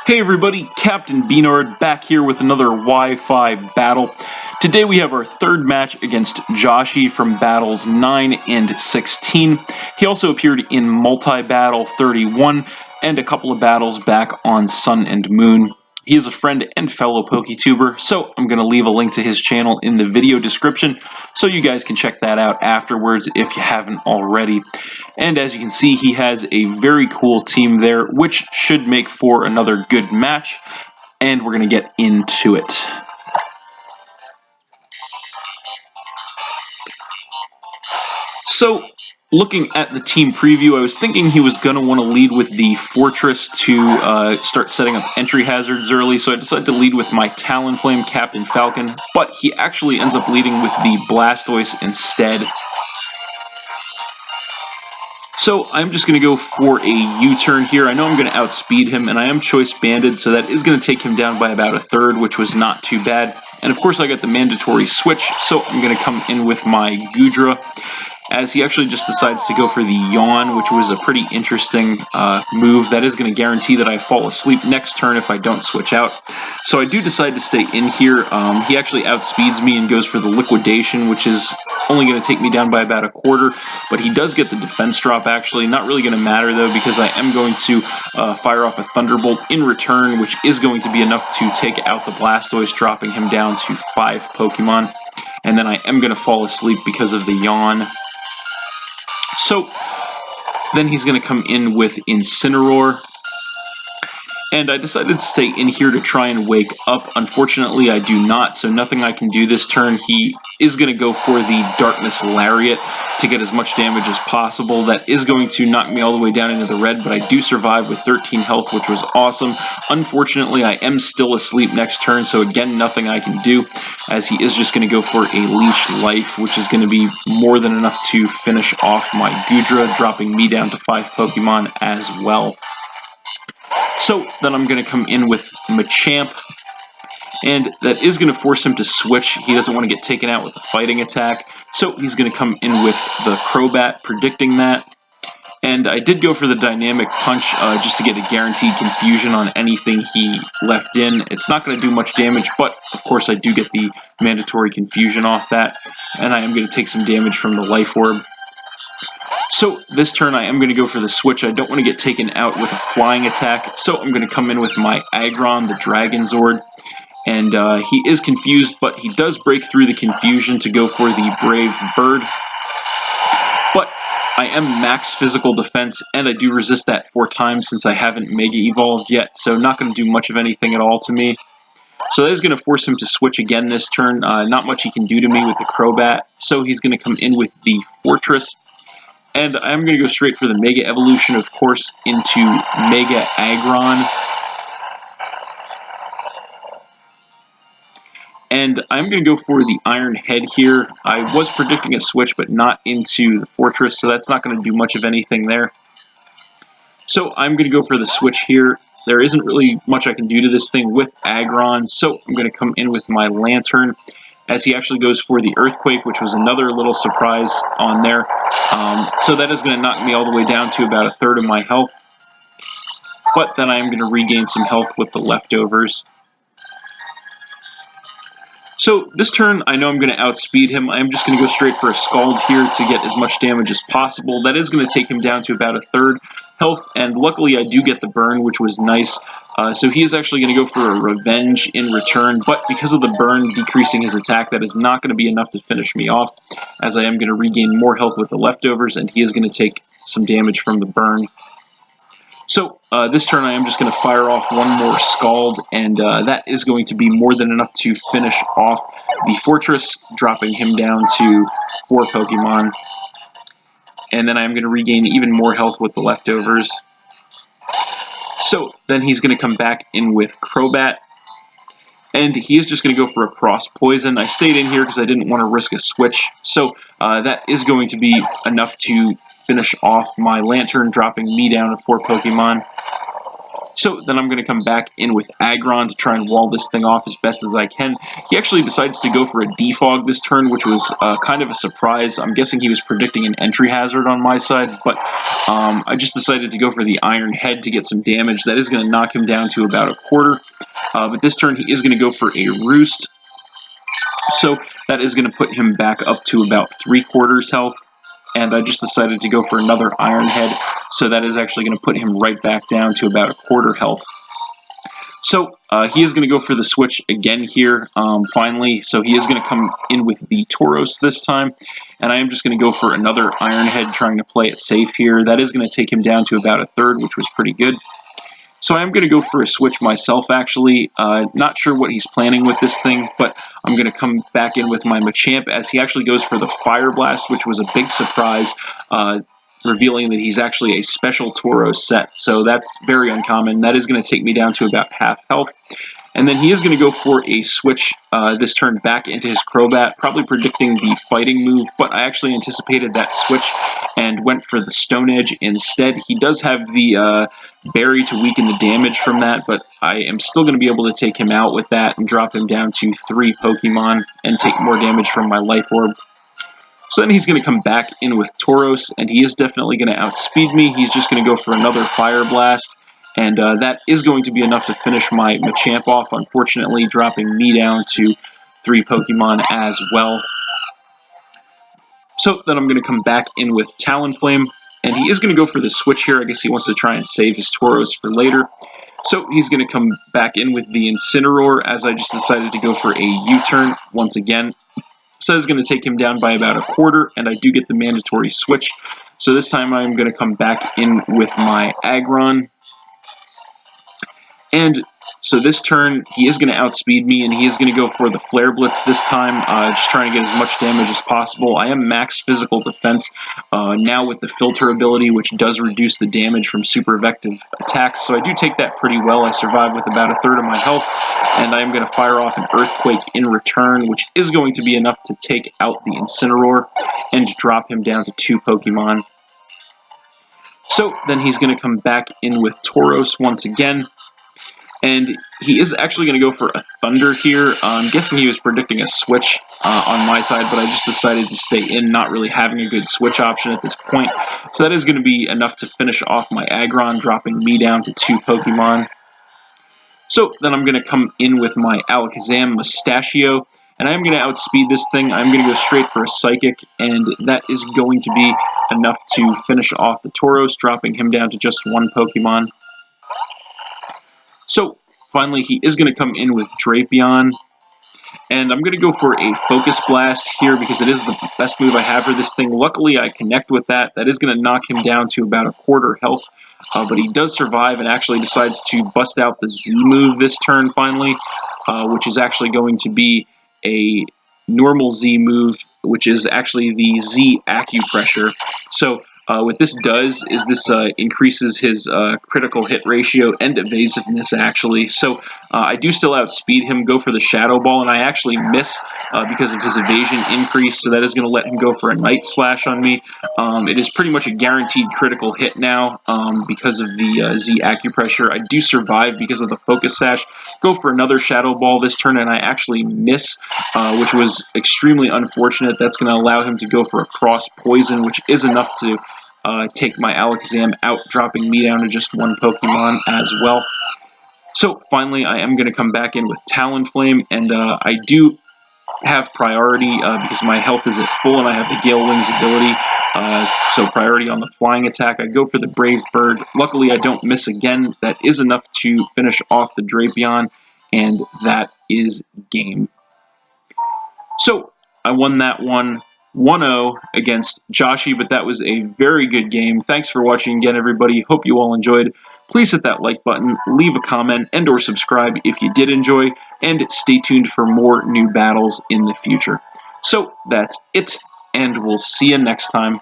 Hey everybody, Captain B-Nard back here with another Wi-Fi battle. Today we have our third match against Joshie from battles 9 and 16. He also appeared in Multi-Battle 31 and a couple of battles back on Sun and Moon. He is a friend and fellow PokeTuber, so I'm going to leave a link to his channel in the video description so you guys can check that out afterwards if you haven't already. And as you can see, he has a very cool team there, which should make for another good match, and we're going to get into it. So, looking at the team preview, I was thinking he was going to want to lead with the Fortress to start setting up entry hazards early, so I decided to lead with my Talonflame Captain Falcon, but he actually ends up leading with the Blastoise instead. So I'm just going to go for a U-turn here. I know I'm going to outspeed him, and I am Choice Banded, so that is going to take him down by about a third, which was not too bad. And of course I got the mandatory switch, so I'm going to come in with my Goodra, as he actually just decides to go for the Yawn, which was a pretty interesting move. That is going to guarantee that I fall asleep next turn if I don't switch out. So I do decide to stay in here. He actually outspeeds me and goes for the Liquidation, which is only going to take me down by about a quarter, but he does get the defense drop actually. Not really going to matter though, because I am going to fire off a Thunderbolt in return, which is going to be enough to take out the Blastoise, dropping him down to 5 Pokemon. And then I am going to fall asleep because of the Yawn. So, then he's going to come in with Incineroar, and I decided to stay in here to try and wake up. Unfortunately, I do not, so nothing I can do this turn. He is going to go for the Darkness Lariat to get as much damage as possible. That is going to knock me all the way down into the red, but I do survive with 13 health, which was awesome. Unfortunately, I am still asleep next turn, so again, nothing I can do, as he is just going to go for a Leech Life, which is going to be more than enough to finish off my Goodra, dropping me down to 5 Pokemon as well. So then I'm going to come in with Machamp, and that is going to force him to switch. He doesn't want to get taken out with a fighting attack, so he's going to come in with the Crobat, predicting that. And I did go for the Dynamic Punch just to get a guaranteed confusion on anything he left in. It's not going to do much damage, but of course I do get the mandatory confusion off that, and I am going to take some damage from the Life Orb. So this turn I am going to go for the switch. I don't want to get taken out with a flying attack, so I'm going to come in with my Aggron, the Dragon Zord. And he is confused, but he does break through the confusion to go for the Brave Bird. But I am max physical defense, and I do resist that 4 times since I haven't Mega Evolved yet, so not going to do much of anything at all to me. So that is going to force him to switch again this turn. Not much he can do to me with the Crobat, so he's going to come in with the Fortress. And I'm going to go straight for the Mega Evolution, of course, into Mega Aggron. And I'm going to go for the Iron Head here. I was predicting a switch, but not into the Fortress, so that's not going to do much of anything there. So I'm going to go for the switch here. There isn't really much I can do to this thing with Aggron, so I'm going to come in with my Lantern, as he actually goes for the Earthquake, which was another little surprise on there. So that is going to knock me all the way down to about a third of my health. But then I am going to regain some health with the leftovers. So this turn, I know I'm going to outspeed him. I'm just going to go straight for a Scald here to get as much damage as possible. That is going to take him down to about a third health, and luckily I do get the burn, which was nice. So he is actually going to go for a Revenge in return, but because of the burn decreasing his attack, that is not going to be enough to finish me off, as I am going to regain more health with the leftovers, and he is going to take some damage from the burn. So this turn I am just going to fire off one more Scald, and that is going to be more than enough to finish off the Fortress, dropping him down to 4 Pokemon. And then I'm going to regain even more health with the leftovers. So then he's going to come back in with Crobat, and he is just going to go for a Cross Poison. I stayed in here because I didn't want to risk a switch, so that is going to be enough to finish off my Lantern, dropping me down to 4 Pokemon. So then I'm going to come back in with Aggron to try and wall this thing off as best as I can. He actually decides to go for a defog this turn, which was kind of a surprise. I'm guessing he was predicting an entry hazard on my side, but I just decided to go for the Iron Head to get some damage. That is going to knock him down to about a quarter, but this turn he is going to go for a Roost. So that is going to put him back up to about 3/4 health. And I just decided to go for another Iron Head, so that is actually going to put him right back down to about a 1/4 health. So he is going to go for the switch again here, finally. So he is going to come in with the Tauros this time, and I am just going to go for another Iron Head, trying to play it safe here. That is going to take him down to about a 1/3, which was pretty good. So I am going to go for a switch myself, actually. Not sure what he's planning with this thing, but I'm going to come back in with my Machamp as he actually goes for the Fire Blast, which was a big surprise, revealing that he's actually a special Tauros set. So that's very uncommon. That is going to take me down to about half health. And then he is going to go for a switch this turn back into his Crobat, probably predicting the fighting move, but I actually anticipated that switch and went for the Stone Edge instead. He does have the Berry to weaken the damage from that, but I am still going to be able to take him out with that and drop him down to 3 Pokemon and take more damage from my Life Orb. So then he's going to come back in with Tauros, and he is definitely going to outspeed me. He's just going to go for another Fire Blast. And that is going to be enough to finish my Machamp off, unfortunately, dropping me down to 3 Pokemon as well. So then I'm going to come back in with Talonflame, and he is going to go for the switch here. I guess he wants to try and save his Tauros for later. So he's going to come back in with the Incineroar, as I just decided to go for a U-turn once again. So that's going to take him down by about a 1/4, and I do get the mandatory switch. So this time I'm going to come back in with my Aggron. And so this turn, he is going to outspeed me, and he is going to go for the Flare Blitz this time, just trying to get as much damage as possible. I am max physical defense now with the Filter ability, which does reduce the damage from super effective attacks, so I do take that pretty well. I survive with about a 1/3 of my health, and I am going to fire off an Earthquake in return, which is going to be enough to take out the Incineroar and drop him down to 2 Pokemon. So then he's going to come back in with Tauros once again. And he is actually going to go for a Thunder here. I'm guessing he was predicting a switch on my side, but I just decided to stay in, not really having a good switch option at this point. So that is going to be enough to finish off my Aggron, dropping me down to 2 Pokemon. So then I'm going to come in with my Alakazam Mustachio, and I'm going to outspeed this thing. I'm going to go straight for a Psychic, and that is going to be enough to finish off the Tauros, dropping him down to just 1 Pokemon. So, finally, he is going to come in with Drapion, and I'm going to go for a Focus Blast here because it is the best move I have for this thing. Luckily, I connect with that. That is going to knock him down to about a 1/4 health, but he does survive and actually decides to bust out the Z move this turn, finally, which is actually going to be a normal Z move, which is actually the Z Acupressure. So, what this does is this increases his critical hit ratio and evasiveness, actually. So I do still outspeed him, go for the Shadow Ball, and I actually miss because of his evasion increase, so that is going to let him go for a Night Slash on me. It is pretty much a guaranteed critical hit now because of the Z Acupressure. I do survive because of the Focus Sash. Go for another Shadow Ball this turn, and I actually miss, which was extremely unfortunate. That's going to allow him to go for a Cross Poison, which is enough to take my Alakazam out, dropping me down to just 1 Pokemon as well. So finally, I am going to come back in with Talonflame, and I do have priority because my health is at full and I have the Gale Wings ability, so priority on the flying attack. I go for the Brave Bird. Luckily, I don't miss again. That is enough to finish off the Drapion, and that is game. So I won that one 1-0 against Joshie, but that was a very good game. Thanks for watching again, everybody. Hope you all enjoyed. Please hit that like button, leave a comment, and or subscribe if you did enjoy, and stay tuned for more new battles in the future. So that's it, and we'll see you next time.